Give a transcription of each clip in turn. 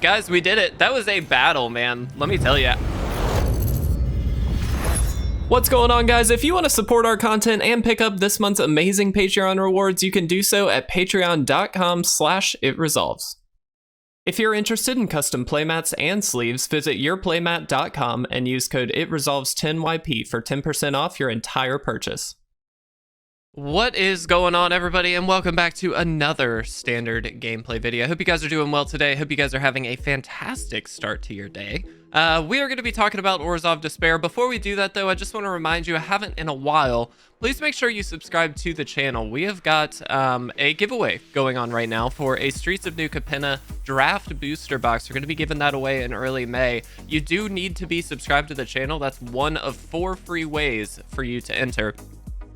Guys, we did it. That was a battle, man. Let me tell you. What's going on, guys? If you want to support our content and pick up this month's amazing Patreon rewards, you can do so at patreon.com/itresolves. If you're interested in custom playmats and sleeves, visit yourplaymat.com and use code ITRESOLVES10YP for 10% off your entire purchase. What is going on, everybody, and welcome back to another standard gameplay video. I hope you guys are doing well today. I hope you guys are having a fantastic start to your day. We are going to be talking about Orzhov Despair. Before we do that, though, I just want to remind you, I haven't in a while. Please make sure you subscribe to the channel. We have got a giveaway going on right now for a Streets of New Capenna draft booster box. We're going to be giving that away in early May. You do need to be subscribed to the channel. That's one of 4 free ways for you to enter.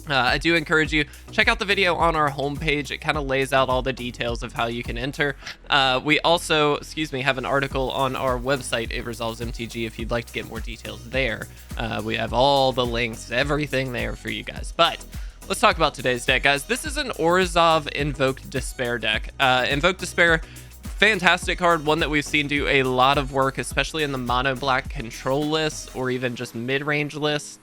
I do encourage you, check out the video on our homepage. It kind of lays out all the details of how you can enter. We also, have an article on our website, It Resolves MTG, if you'd like to get more details there. We have all the links, everything there for you guys. But let's talk about today's deck, guys. This is an Orzhov Invoke Despair deck. Invoke Despair, fantastic card, one that we've seen do a lot of work, especially in the mono black control lists or even just mid-range lists.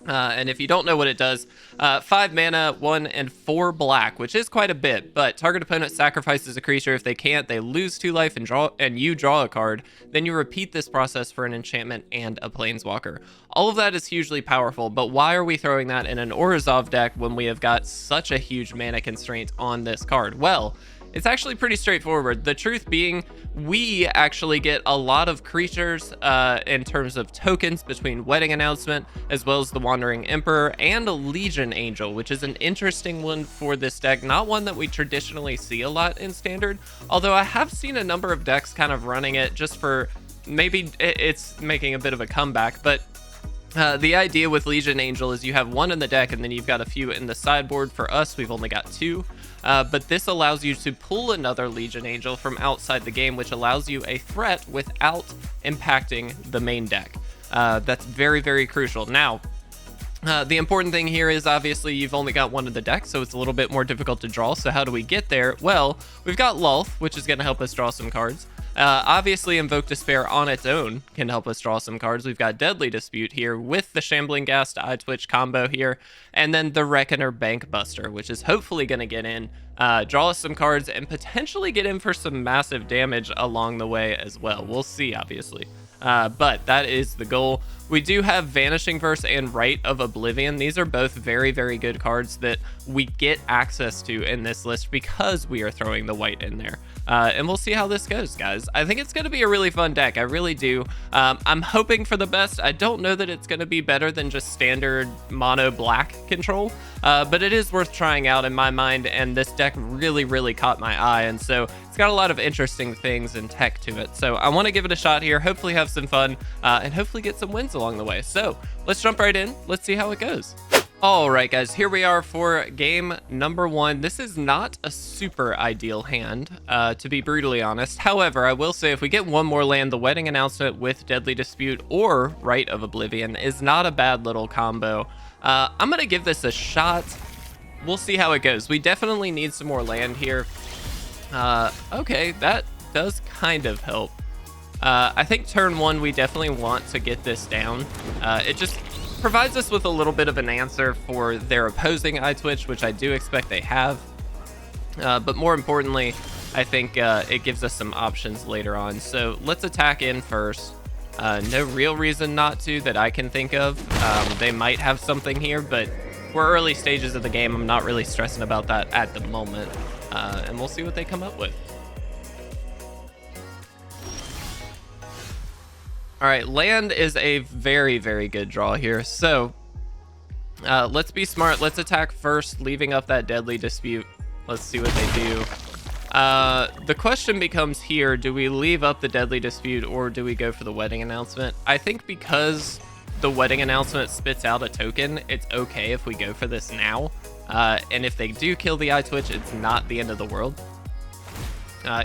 And if you don't know what it does, 5 mana, 1 and 4 black, which is quite a bit, but target opponent sacrifices a creature. If they can't, they lose 2 life and you draw a card. Then you repeat this process for an enchantment and a planeswalker. All of that is hugely powerful, but why are we throwing that in an Orzhov deck when we have got such a huge mana constraint on this card? Well, it's actually pretty straightforward. The truth being, we actually get a lot of creatures in terms of tokens between Wedding Announcement, as well as the Wandering Emperor and a Legion Angel, which is an interesting one for this deck. Not one that we traditionally see a lot in Standard, although I have seen a number of decks kind of running it just for, maybe it's making a bit of a comeback, but the idea with Legion Angel is you have 1 in the deck and then you've got a few in the sideboard. For us, we've only got 2. But this allows you to pull another Legion Angel from outside the game, which allows you a threat without impacting the main deck. That's very, very crucial. Now, the important thing here is obviously you've only got 1 in the deck, so it's a little bit more difficult to draw. So how do we get there? Well, we've got Lolth, which is going to help us draw some cards. Obviously, Invoke Despair on its own can help us draw some cards. We've got Deadly Dispute here with the Shambling Ghast Eyetwitch combo here, and then the Reckoner Bankbuster, which is hopefully going to get in, draw us some cards, and potentially get in for some massive damage along the way as well. We'll see, obviously. But that is the goal. We do have Vanishing Verse and Rite of Oblivion. These are both very, very good cards that we get access to in this list because we are throwing the white in there. And we'll see how this goes, guys. I think it's going to be a really fun deck. I really do. I'm hoping for the best. I don't know that it's going to be better than just standard mono black control, but it is worth trying out in my mind, and this deck really, really caught my eye, and so it's got a lot of interesting things and tech to it. So I want to give it a shot here, hopefully have some fun, and hopefully get some wins along the way. So let's jump right in. Let's see how it goes. All right, guys, here we are for game number 1. This is not a super ideal hand, to be brutally honest. However, I will say if we get 1 more land, the Wedding Announcement with Deadly Dispute or Rite of Oblivion is not a bad little combo. I'm going to give this a shot. We'll see how it goes. We definitely need some more land here. Okay, that does kind of help. I think turn 1, we definitely want to get this down. It just provides us with a little bit of an answer for their opposing Eyetwitch, which I do expect they have. But more importantly, I think it gives us some options later on. So let's attack in first. No real reason not to that I can think of. They might have something here, but we're early stages of the game. I'm not really stressing about that at the moment. And we'll see what they come up with. All right, land is a very, very good draw here. So let's be smart. Let's attack first, leaving up that Deadly Dispute. Let's see what they do. The question becomes here, do we leave up the Deadly Dispute or do we go for the Wedding Announcement? I think because the Wedding Announcement spits out a token, it's okay if we go for this now. And if they do kill the Eyetwitch, it's not the end of the world.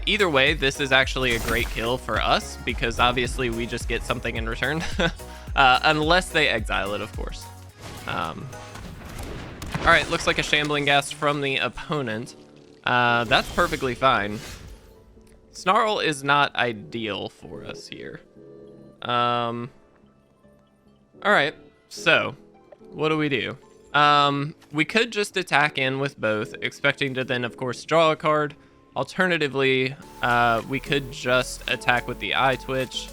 Either way, this is actually a great kill for us because obviously we just get something in return. Unless they exile it, of course. All right, looks like a Shambling Ghast from the opponent. That's perfectly fine. Snarl is not ideal for us here. All right, so what do? We could just attack in with both, expecting to then, of course, draw a card. Alternatively, we could just attack with the Eyetwitch.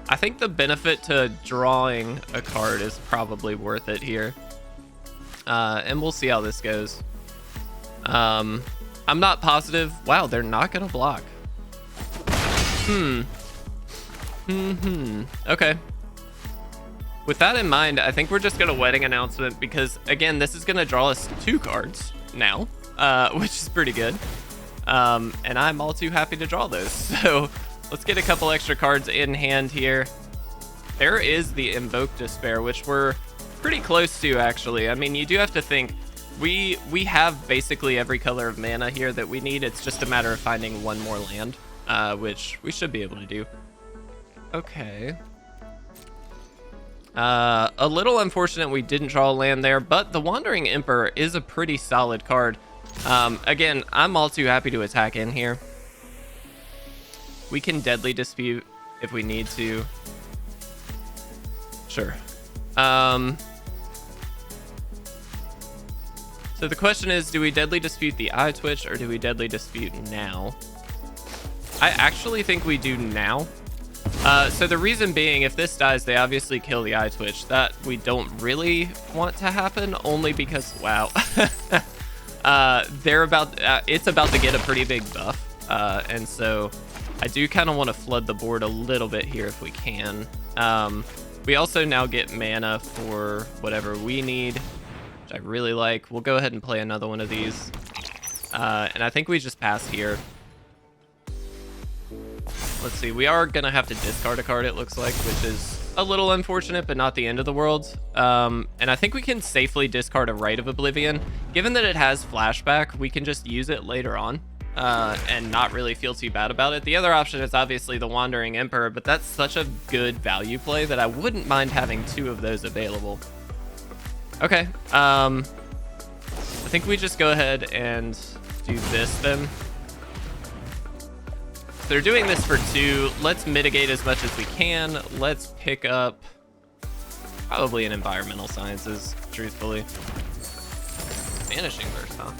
I think the benefit to drawing a card is probably worth it here. And we'll see how this goes. I'm not positive. Wow, they're not gonna block. Okay. With that in mind, I think we're just gonna Wedding Announcement because, again, this is gonna draw us 2 cards now, which is pretty good. And I'm all too happy to draw those. So let's get a couple extra cards in hand here. There is the Invoke Despair, which we're pretty close to, actually. I mean, you do have to think, we have basically every color of mana here that we need. It's just a matter of finding one more land, which we should be able to do. Okay. A little unfortunate we didn't draw a land there, but the Wandering Emperor is a pretty solid card. Again, I'm all too happy to attack in here. We can Deadly Dispute if we need to. Sure. So the question is, do we Deadly Dispute the Eyetwitch or do we Deadly Dispute now? I actually think we do now. So the reason being, if this dies, they obviously kill the Eyetwitch. That we don't really want to happen, only because, wow. It's about to get a pretty big buff. And so I do kind of want to flood the board a little bit here if we can. We also now get mana for whatever we need, which I really like. We'll go ahead and play another one of these. And I think we just pass here. Let's see, we are going to have to discard a card, it looks like, which is a little unfortunate, but not the end of the world. And I think we can safely discard a Rite of Oblivion. Given that it has flashback, we can just use it later on and not really feel too bad about it. The other option is obviously the Wandering Emperor, but that's such a good value play that I wouldn't mind having 2 of those available. Okay, I think we just go ahead and do this then. They're doing this for 2. Let's mitigate as much as we can. Let's pick up probably an Environmental Sciences, truthfully. Vanishing Verse, huh?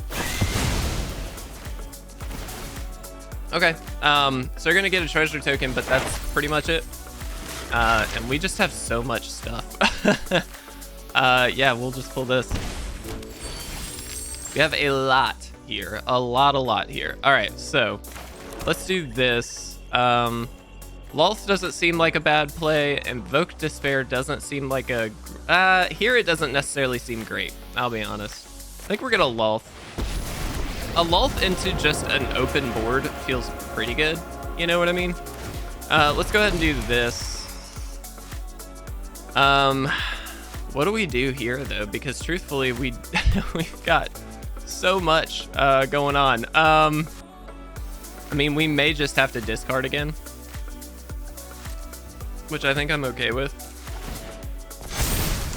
Okay, so we're gonna get a treasure token, but that's pretty much it. And we just have so much stuff. Yeah, we'll just pull this. We have a lot here, a lot here. All right, so let's do this. Lolth doesn't seem like a bad play. Invoke Despair doesn't seem like a... here it doesn't necessarily seem great, I'll be honest. I think we're gonna Lolth. A Lolth into just an open board feels pretty good. You know what I mean? Let's go ahead and do this. What do we do here, though? Because truthfully, we've got so much going on. I mean, we may just have to discard again, which I think I'm okay with.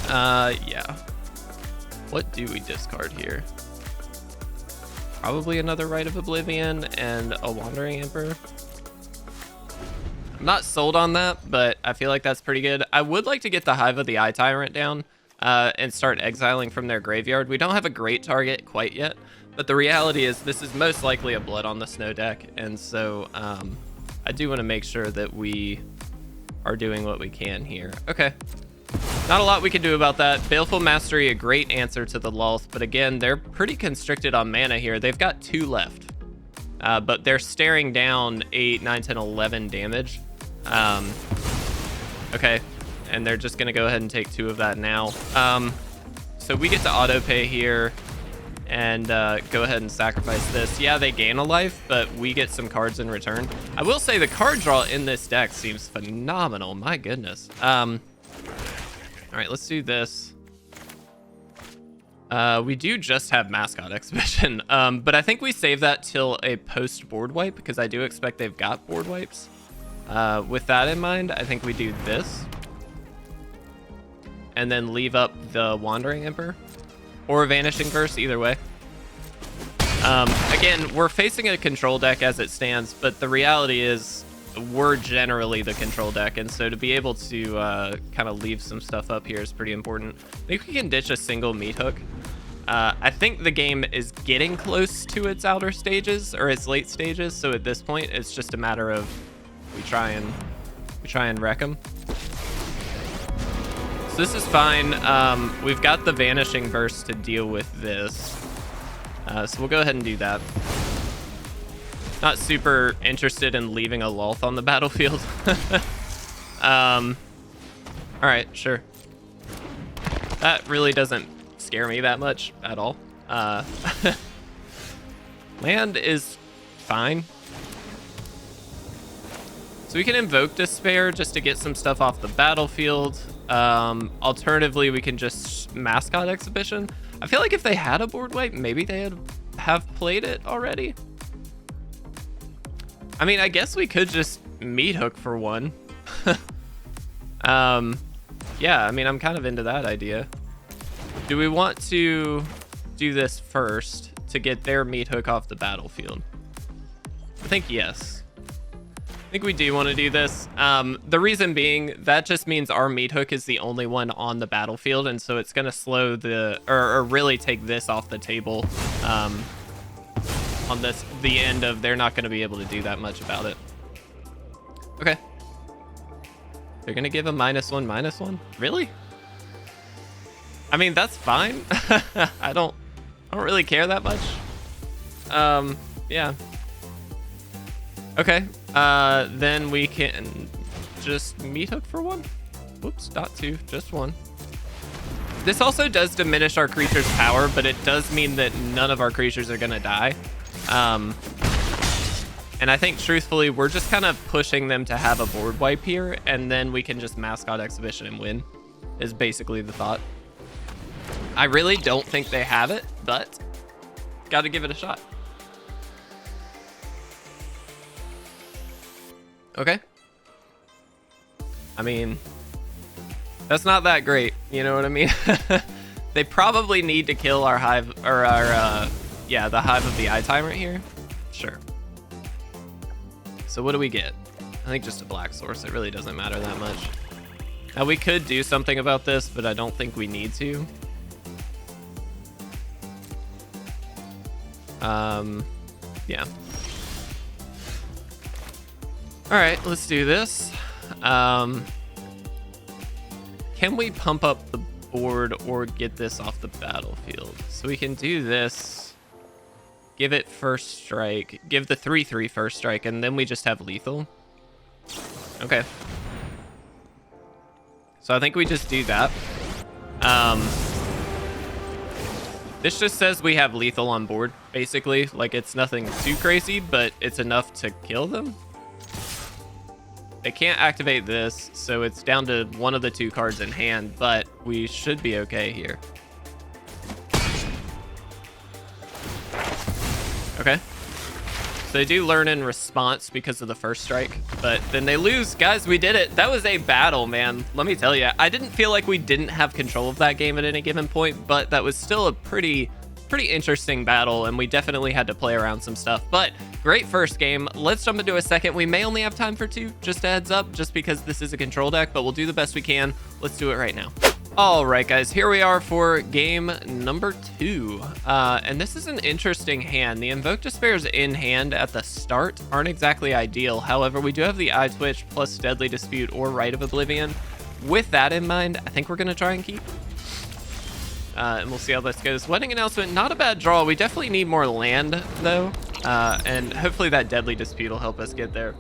Yeah. What do we discard here? Probably another Rite of Oblivion and a Wandering Emperor. I'm not sold on that, but I feel like that's pretty good. I would like to get the Hive of the Eye Tyrant down and start exiling from their graveyard. We don't have a great target quite yet, but the reality is this is most likely a Blood on the Snow deck, and so I do want to make sure that we are doing what we can here. Okay. Not a lot we can do about that. Baleful Mastery, a great answer to the Lolth, but again, they're pretty constricted on mana here. They've got 2 left, but they're staring down 8, 9, 10, 11 damage. Okay, and they're just going to go ahead and take 2 of that now. So we get to auto pay here and go ahead and sacrifice this. Yeah, they gain a life, but we get some cards in return. I will say the card draw in this deck seems phenomenal. My goodness. All right, let's do this. We do just have Mascot Exhibition, but I think we save that till a post board wipe because I do expect they've got board wipes. With that in mind, I think we do this. and then leave up the Wandering Emperor or Vanishing Verse, either way. Again, we're facing a control deck as it stands, but the reality is we're generally the control deck, and so to be able to kind of leave some stuff up here is pretty important. I think we can ditch a single Meathook. I think the game is getting close to its outer stages or its late stages, so at this point it's just a matter of we try and wreck them. So this is fine. We've got the Vanishing Verse to deal with this, so we'll go ahead and do that. Not super interested in leaving a Lolth on the battlefield. All right, sure. That really doesn't scare me that much at all. Land is fine. So we can Invoke Despair just to get some stuff off the battlefield. Alternatively, we can just Mascot Exhibition. I feel like if they had a board wipe, maybe they have played it already. I mean, I guess we could just Meathook for one. Yeah, I mean, I'm kind of into that idea. Do we want to do this first to get their Meathook off the battlefield? I think yes. I think we do want to do this. The reason being, that just means our Meathook is the only one on the battlefield, and so it's going to slow the, or really take this off the table. On the end of they're not going to be able to do that much about it. Okay. They're going to give a -1/-1. Really? I mean, that's fine. I don't really care that much. Yeah. Okay. Then we can just Meathook for one. Whoops, not two, just one. This also does diminish our creature's power, but it does mean that none of our creatures are going to die. And I think truthfully we're just kind of pushing them to have a board wipe here, and then we can just Mascot Exhibition and win, is basically the thought. I really don't think they have it, but got to give it a shot. Okay. I mean, that's not that great, you know what I mean? They probably need to kill our Hive, or our yeah, the Hive of the Eye Tyrant here. Sure. So what do we get? I think just a black source. It really doesn't matter that much. Now we could do something about this, but I don't think we need to. Yeah. All right, let's do this. Can we pump up the board or get this off the battlefield? So we can do this. Give it first strike. Give the 3/3 first strike, and then we just have lethal. Okay. So I think we just do that. This just says we have lethal on board, basically. Like, it's nothing too crazy, but it's enough to kill them. They can't activate this, so it's down to one of the two cards in hand, but we should be okay here. Okay. So they do learn in response because of the first strike, but then they lose. Guys, we did it. That was a battle, man. Let me tell you, I didn't feel like we didn't have control of that game at any given point, but that was still a pretty interesting battle, and we definitely had to play around some stuff. But great first game. Let's jump into a second. We may only have time for two, just a heads up, just because this is a control deck, but we'll do the best we can. Let's do it right now. All right, guys, here we are for game number 2. And this is an interesting hand. The Invoke Despairs in hand at the start aren't exactly ideal. However, we do have the Eyetwitch plus Deadly Dispute or Rite of Oblivion. With that in mind, I think we're going to try and keep. And we'll see how this goes. Wedding Announcement, not a bad draw. We definitely need more land, though. And hopefully that Deadly Dispute will help us get there.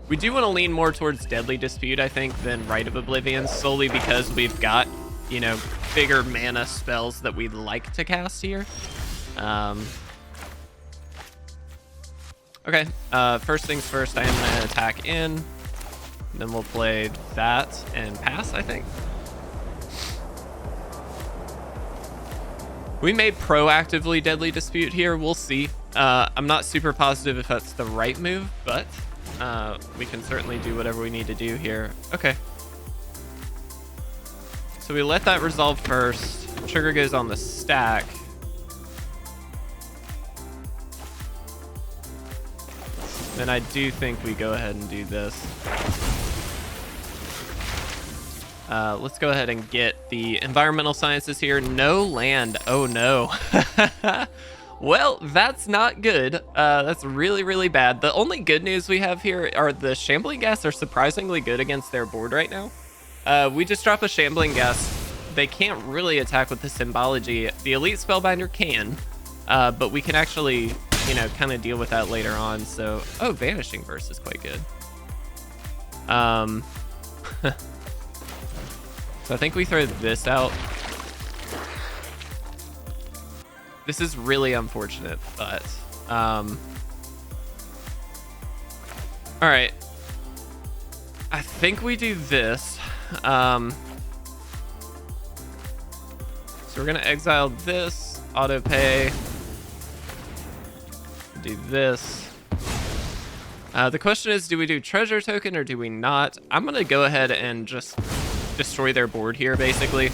We do want to lean more towards Deadly Dispute, I think, than Rite of Oblivion, solely because we've got, you know, bigger mana spells that we'd like to cast here. Okay, first things first, I am going to attack in. Then we'll play that and pass, I think. We may proactively Deadly Dispute here. We'll see. I'm not super positive if that's the right move, but we can certainly do whatever we need to do here. Okay. So we let that resolve first. Trigger goes on the stack. Then I do think we go ahead and do this. Let's go ahead and get the environmental sciences here. No land. Oh no. Well, that's not good. That's really, really bad. The only good news we have here are the Shambling Ghast are surprisingly good against their board right now. We just drop a Shambling Ghast. They can't really attack with the Symbology. The Elite Spellbinder can, but we can actually, you know, kind of deal with that later on. So, oh, Vanishing Verse is quite good. So I think we throw this out. This is really unfortunate, but all right. I think we do this. So we're gonna exile this, auto pay, do this. The question is, do we do treasure token or do we not? I'm gonna go ahead and just destroy their board here, basically.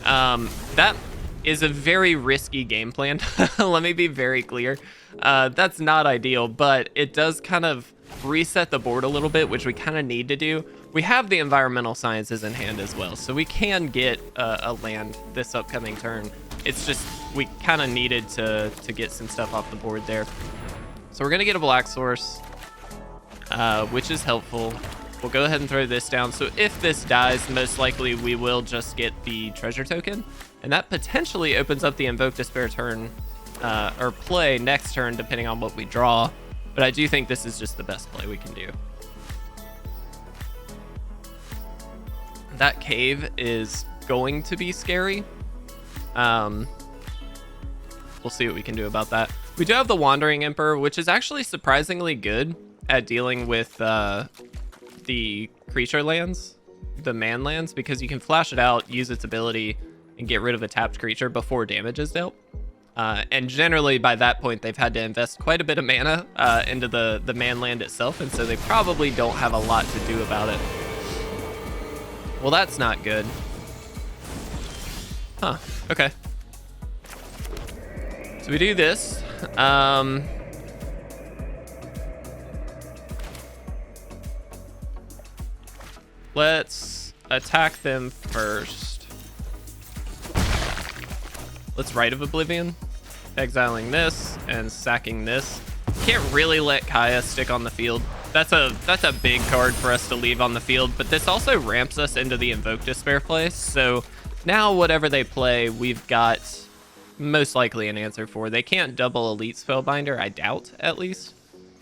That is a very risky game plan. Let me be very clear. That's not ideal, but it does kind of reset the board a little bit, which we kind of need to do. We have the environmental sciences in hand as well, so we can get a land this upcoming turn. It's just we kind of needed to get some stuff off the board there. So we're gonna get a black source, which is helpful. We'll go ahead and throw this down. So if this dies, most likely we will just get the treasure token, and that potentially opens up the Invoke Despair turn, or play next turn, depending on what we draw. But I do think this is just the best play we can do. That cave is going to be scary. We'll see what we can do about that. We do have the Wandering Emperor, which is actually surprisingly good at dealing with the creature lands, the man lands, because you can flash it out, use its ability, and get rid of a tapped creature before damage is dealt. And generally by that point they've had to invest quite a bit of mana into the man land itself, and so they probably don't have a lot to do about it. Well, that's not good. Huh, okay. So we do this. Let's attack them first. Let's Rite of Oblivion, exiling this and sacking this. Can't really let Kaya stick on the field. That's a big card for us to leave on the field, but this also ramps us into the Invoke Despair play. So now whatever they play, we've got most likely an answer for. They can't double Elite Spellbinder, I doubt, at least.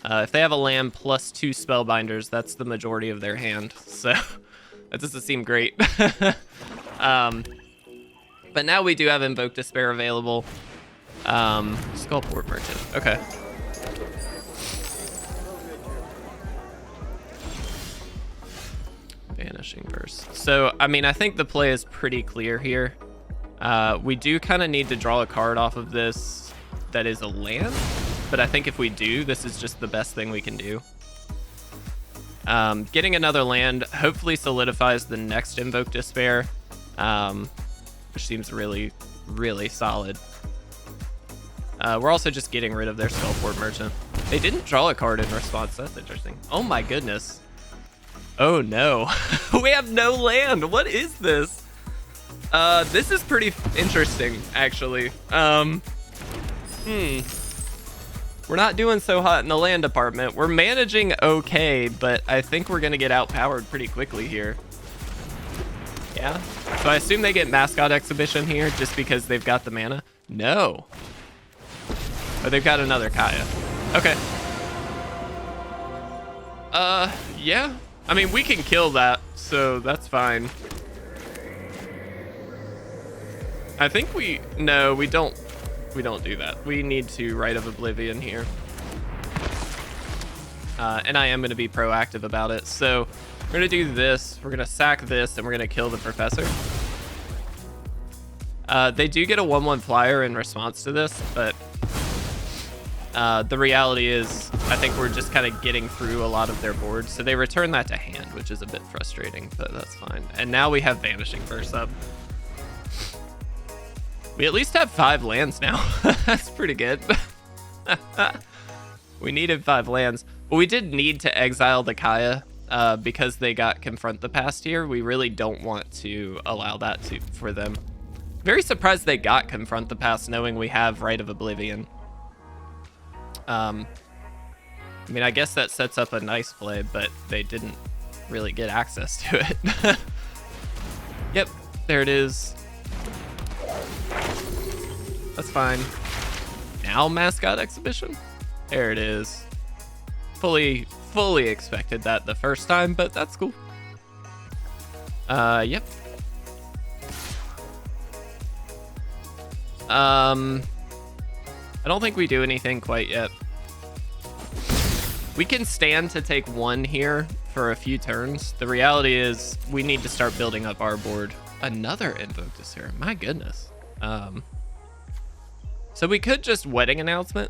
If they have a land plus 2 Spellbinders, that's the majority of their hand. So that doesn't seem great. But now we do have Invoke Despair available. Skullport Merchant, okay. Vanishing Verse. So, I mean, I think the play is pretty clear here. We do kind of need to draw a card off of this that is a land, but I think if we do, this is just the best thing we can do. Getting another land hopefully solidifies the next Invoke Despair, which seems really, really solid. We're also just getting rid of their Skullport Merchant. They didn't draw a card in response. That's interesting. Oh my goodness. Oh no. We have no land. What is this? This is pretty interesting, actually. We're not doing so hot in the land department. We're managing okay, but I think we're gonna get outpowered pretty quickly here. Yeah? So I assume they get Mascot Exhibition here just because they've got the mana? No. Oh, they've got another Kaya. Okay. Yeah. I mean, we can kill that, so that's fine. I think no, we don't do that. We need to Rite of Oblivion here. And I am going to be proactive about it. So we're going to do this. We're going to sack this, and we're going to kill the Professor. They do get a 1/1 flyer in response to this, but the reality is I think we're just kind of getting through a lot of their boards. So they return that to hand, which is a bit frustrating, but that's fine. And now we have Vanishing Verse up. We at least have 5 lands now. That's pretty good. We needed 5 lands. But we did need to exile the Kaya because they got Confront the Past here. We really don't want to allow that for them. Very surprised they got Confront the Past knowing we have Rite of Oblivion. I mean, I guess that sets up a nice play, but they didn't really get access to it. Yep, there it is. That's fine. Now Mascot Exhibition? There it is. Fully expected that the first time, but that's cool. Yep. I don't think we do anything quite yet. We can stand to take 1 here for a few turns. The reality is we need to start building up our board. Another Invoke Despair, my goodness. So we could just Wedding Announcement,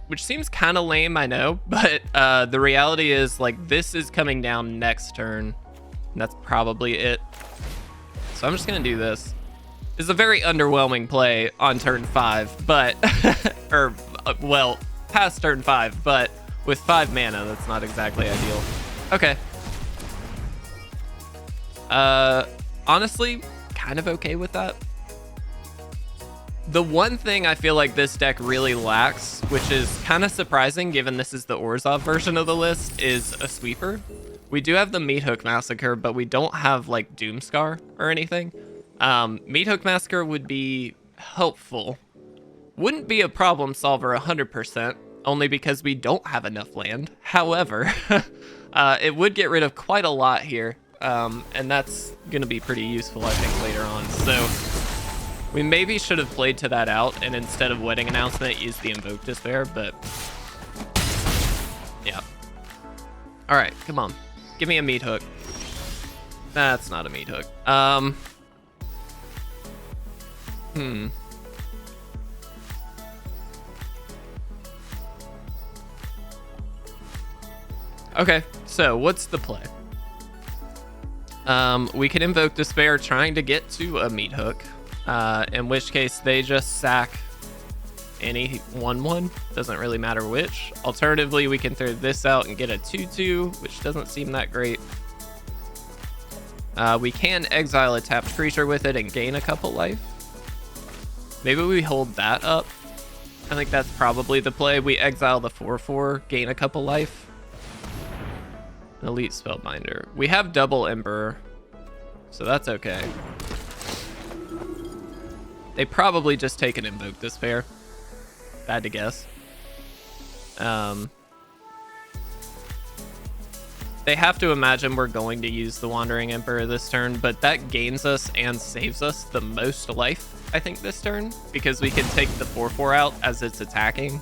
which seems kind of lame, I know, but the reality is like this is coming down next turn, and that's probably it. So I'm just gonna do this. This is a very underwhelming play on turn 5, but, or well, past turn 5, but with 5 mana, that's not exactly ideal. Okay. Honestly, kind of okay with that. The one thing I feel like this deck really lacks, which is kind of surprising given this is the Orzhov version of the list, is a sweeper. We do have the Meathook Massacre, but we don't have like Doomscar or anything. Meathook Massacre would be helpful. Wouldn't be a problem solver 100%, only because we don't have enough land. However, it would get rid of quite a lot here, and that's going to be pretty useful, I think, later on. So we maybe should have played to that out, and instead of Wedding Announcement, use the Invoke Despair, but yeah. All right, come on. Give me a Meathook. That's not a Meathook. Okay, so what's the play? We can Invoke Despair trying to get to a Meathook, in which case they just sack any 1/1, doesn't really matter which. Alternatively, we can throw this out and get a 2/2, which doesn't seem that great. We can exile a tapped creature with it and gain a couple life. Maybe we hold that up. I think that's probably the play. We exile the 4/4, gain a couple life. Elite Spellbinder. We have double Emperor, so that's okay. They probably just take an Invoke Despair. Bad to guess. They have to imagine we're going to use the Wandering Emperor this turn, but that gains us and saves us the most life, I think, this turn, because we can take the 4/4 out as it's attacking.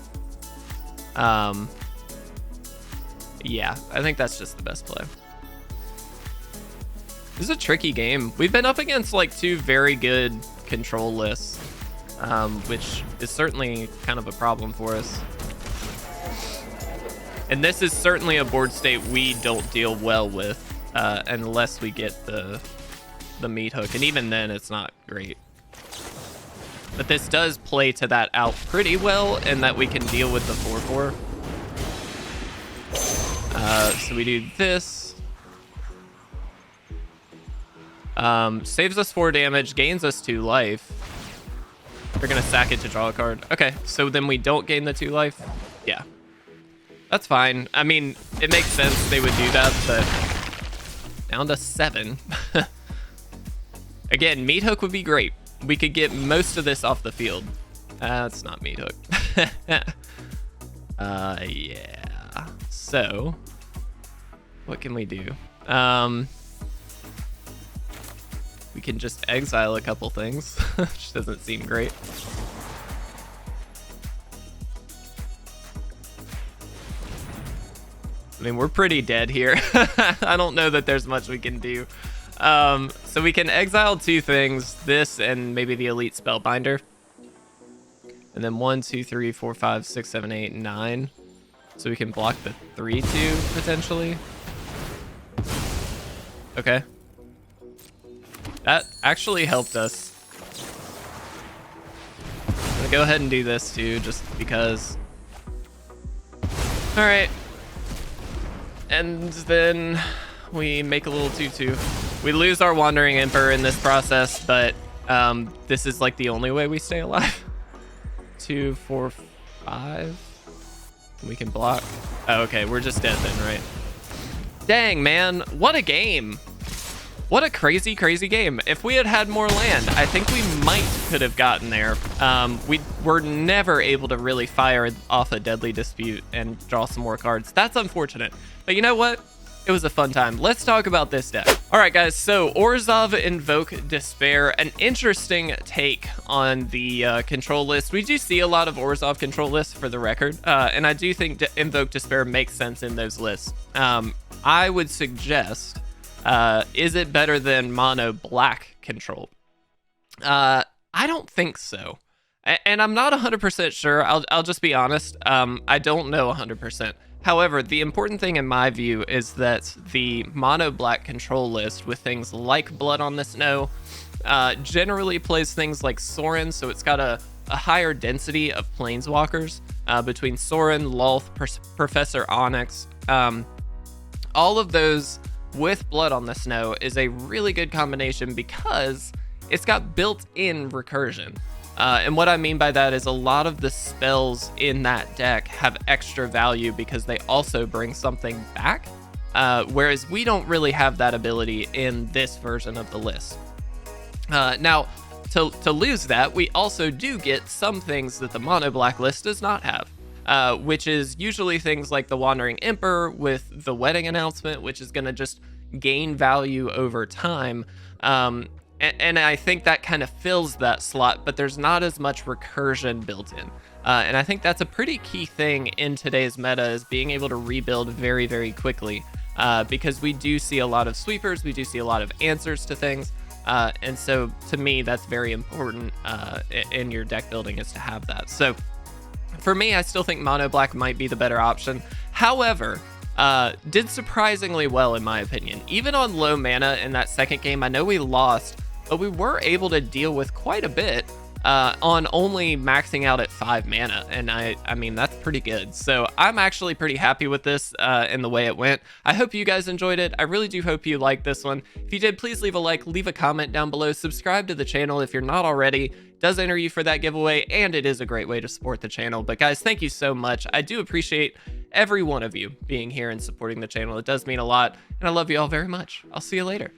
Yeah, I think that's just the best play. This is a tricky game. We've been up against like 2 very good control lists, which is certainly kind of a problem for us. And this is certainly a board state we don't deal well with unless we get the Meathook, and even then it's not great. But this does play to that out pretty well, in that we can deal with the 4/4. So we do this. Saves us 4 damage, gains us 2 life. We're gonna sack it to draw a card. Okay, so then we don't gain the 2 life. Yeah, that's fine. I mean, it makes sense they would do that, but down to 7. Again, Meathook would be great. We could get most of this off the field. That's not Meathook. Yeah. So, what can we do? We can just exile a couple things, which doesn't seem great. I mean, we're pretty dead here. I don't know that there's much we can do. So we can exile 2 things, this and maybe the Elite Spellbinder. And then 1, 2, 3, 4, 5, 6, 7, 8, 9. So we can block the 3-2 potentially. Okay. That actually helped us. I'm gonna go ahead and do this too, just because. All right. And then we make a little 2-2. We lose our Wandering Emperor in this process, but this is like the only way we stay alive. 2, 4, 5. We can block. Oh, okay, we're just dead then, right? Dang, man, what a game. What a crazy, crazy game. If we had had more land, I think we could have gotten there. We were never able to really fire off a Deadly Dispute and draw some more cards. That's unfortunate. But you know what? It was a fun time. Let's talk about this deck. All right, guys, so Orzhov Invoke Despair, an interesting take on the control list. We do see a lot of Orzhov control lists for the record, and I do think Invoke Despair makes sense in those lists. I would suggest, is it better than mono black control? I don't think so. And I'm not 100% sure. I'll just be honest. I don't know 100%. However, the important thing in my view is that the mono black control list with things like Blood on the Snow generally plays things like Sorin, so it's got a higher density of planeswalkers between Sorin, Lolth, Professor Onyx. All of those with Blood on the Snow is a really good combination because it's got built-in recursion. And what I mean by that is a lot of the spells in that deck have extra value because they also bring something back, whereas we don't really have that ability in this version of the list. Now, to lose that, we also do get some things that the mono black list does not have, which is usually things like the Wandering Emperor with the Wedding Announcement, which is going to just gain value over time. And I think that kind of fills that slot, but there's not as much recursion built in. And I think that's a pretty key thing in today's meta, is being able to rebuild very, very quickly. Because we do see a lot of sweepers, we do see a lot of answers to things. And so to me, that's very important in your deck building, is to have that. So for me, I still think mono black might be the better option. However, did surprisingly well in my opinion. Even on low mana in that second game, I know we lost, but we were able to deal with quite a bit on only maxing out at 5 mana, and I mean, that's pretty good. So I'm actually pretty happy with this and the way it went. I hope you guys enjoyed it. I really do hope you liked this one. If you did, please leave a like, leave a comment down below, subscribe to the channel if you're not already. It does enter you for that giveaway, and it is a great way to support the channel. But guys, thank you so much. I do appreciate every one of you being here and supporting the channel. It does mean a lot, and I love you all very much. I'll see you later.